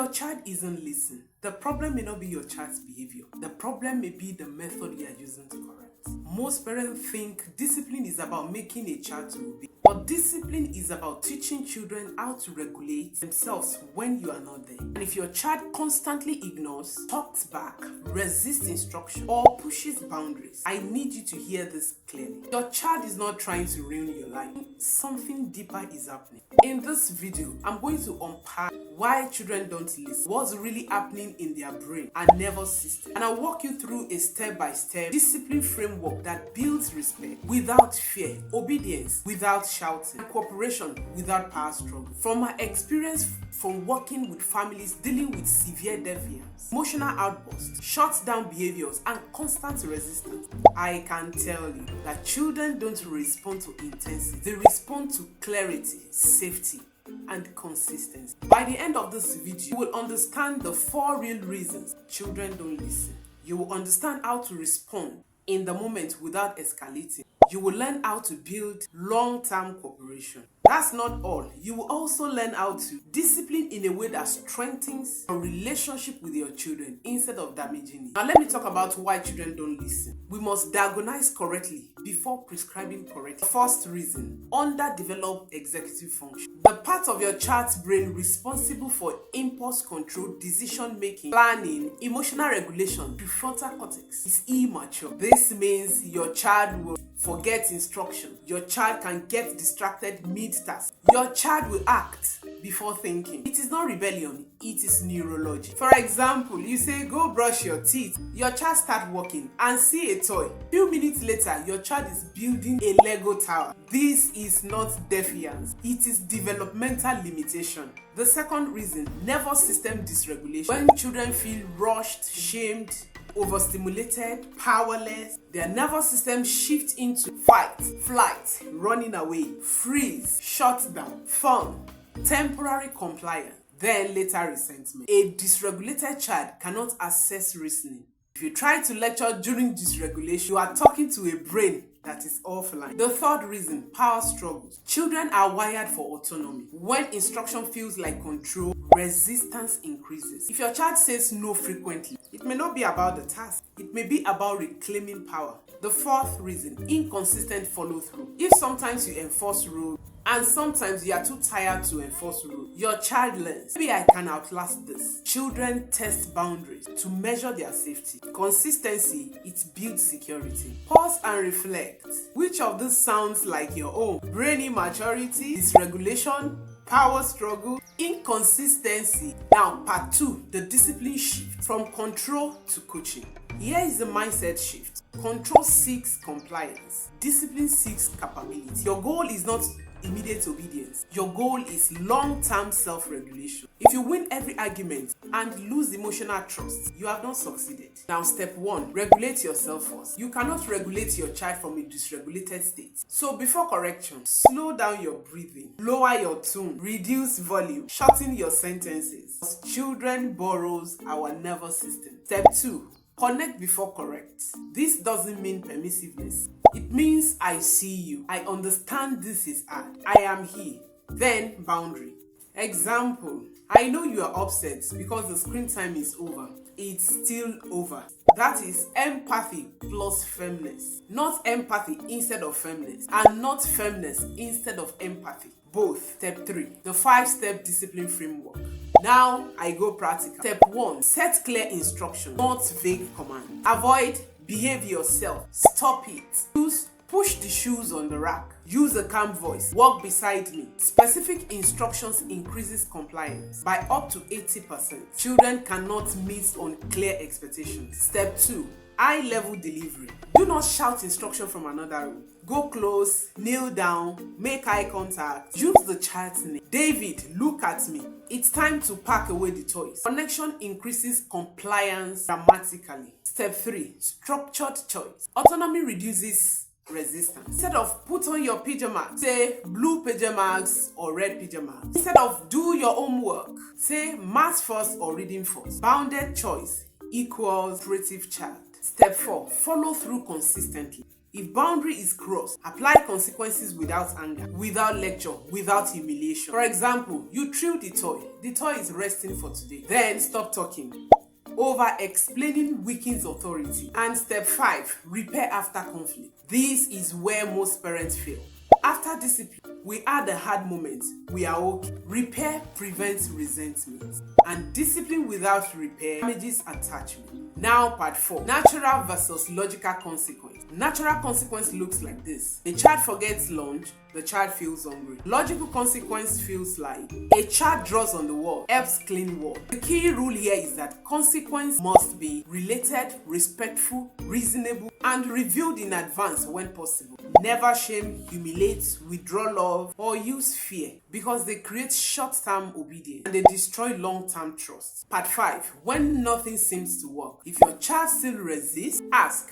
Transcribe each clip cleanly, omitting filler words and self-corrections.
your child isn't listening, the problem may not be your child's behavior. The problem may be the method you are using to correct. Most parents think discipline is about making a child to obey. But discipline is about teaching children how to regulate themselves when you are not there. And if your child constantly ignores, talks back, resists instruction, or pushes boundaries, I need you to hear this clearly. Your child is not trying to ruin your life. Something deeper is happening. In this video, I'm going to unpack why children don't listen, what's really happening in their brain and nervous system. And I'll walk you through a step-by-step discipline framework that builds respect without fear, obedience without shouting, and cooperation without power struggle. From my experience from working with families dealing with severe defiance, emotional outbursts, shut down behaviors, and constant resistance, I can tell you that children don't respond to intensity. They respond to clarity, safety, and consistency. By the end of this video, you will understand the 4 real reasons children don't listen. You will understand how to respond in the moment without escalating. You will learn how to build long-term cooperation. That's not all. You will also learn how to discipline in a way that strengthens your relationship with your children instead of damaging it. Now let me talk about why children don't listen. We must diagnose correctly before prescribing correctly. First reason, underdeveloped executive function. The part of your child's brain responsible for impulse control, decision making, planning, emotional regulation, prefrontal cortex is immature. This means your child will forget instruction. Your child can get distracted mid-task. Your child will act before thinking. It is not rebellion, it is neurology. For example, you say go brush your teeth. Your child start walking and see a toy. Few minutes later, your child is building a Lego tower. This is not defiance, it is developmental limitation. The second reason, nervous system dysregulation. When children feel rushed, shamed, overstimulated, powerless, their nervous system shifts into fight, flight, running away, freeze, shut down, fun, temporary compliance, then later resentment. A dysregulated child cannot access reasoning. If you try to lecture during dysregulation, you are talking to a brain that is offline. The third reason, power struggles. Children are wired for autonomy. When instruction feels like control, resistance increases. If your child says no frequently, it may not be about the task. It may be about reclaiming power. The fourth reason, inconsistent follow-through. If sometimes you enforce rules and sometimes you are too tired to enforce rules, your child learns, maybe I can outlast this. Children test boundaries to measure their safety. Consistency, it builds security. Pause and reflect. Which of this sounds like your own? Brain immaturity, dysregulation, power struggle, inconsistency. Now, part 2, the discipline shift from control to coaching. Here is the mindset shift. Control seeks compliance. Discipline seeks capability. Your goal is not immediate obedience. Your goal is long-term self-regulation. If you win every argument and lose emotional trust, you have not succeeded. Now, step 1, regulate yourself first. You cannot regulate your child from a dysregulated state. So before correction, slow down your breathing, lower your tone, reduce volume, shorten your sentences. Children borrows our nervous system. Step 2, connect before correct. This doesn't mean permissiveness. It means I see you. I understand this is hard. I am here. Then boundary. Example, I know you are upset because the screen time is over. It's still over. That is empathy plus firmness. Not empathy instead of firmness. And not firmness instead of empathy. Both. Step 3, the 5-step discipline framework. Now I go practical. Step 1, set clear instructions, not vague commands. Avoid behave yourself. Stop it. Use push the shoes on the rack. Use a calm voice. Walk beside me. Specific instructions increases compliance by up to 80%. Children cannot miss on clear expectations. Step 2, high-level delivery. Do not shout instruction from another room. Go close, kneel down, make eye contact. Use the child's name. David, look at me. It's time to pack away the toys. Connection increases compliance dramatically. Step 3, structured choice. Autonomy reduces resistance. Instead of put on your pajamas, say blue pajamas or red pajamas. Instead of do your homework, say math first or reading first. Bounded choice equals creative child. Step 4, follow through consistently. If boundary is crossed, apply consequences without anger, without lecture, without humiliation. For example, you threw the toy is resting for today. Then stop talking. Over explaining weakens authority. And step 5, repair after conflict. This is where most parents fail. After discipline, we add the hard moments. We are okay. Repair prevents resentment. And discipline without repair damages attachment. Now part 4, natural versus logical consequence. Natural consequence looks like this. A child forgets lunch, the child feels hungry. Logical consequence feels like a child draws on the wall, helps clean wall. The key rule here is that consequence must be related, respectful, reasonable, and revealed in advance when possible. Never shame, humiliate, withdraw love, or use fear, because they create short-term obedience and they destroy long-term trust. Part 5, when nothing seems to work. If your child still resists, ask,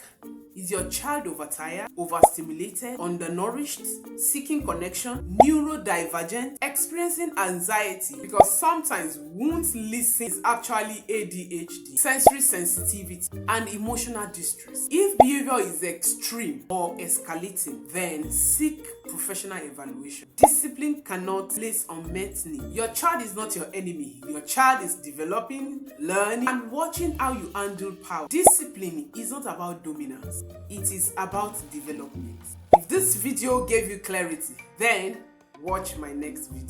is your child overtired, overstimulated, undernourished, seeking connection, neurodivergent, experiencing anxiety? Because sometimes won't listen is actually ADHD, sensory sensitivity, and emotional distress. If behavior is extreme or escalating, then seek professional evaluation. Discipline cannot place unmet need. Your child is not your enemy. Your child is developing, learning, and watching how you handle power. Discipline is not about dominance. It is about development. If this video gave you clarity, then watch my next video.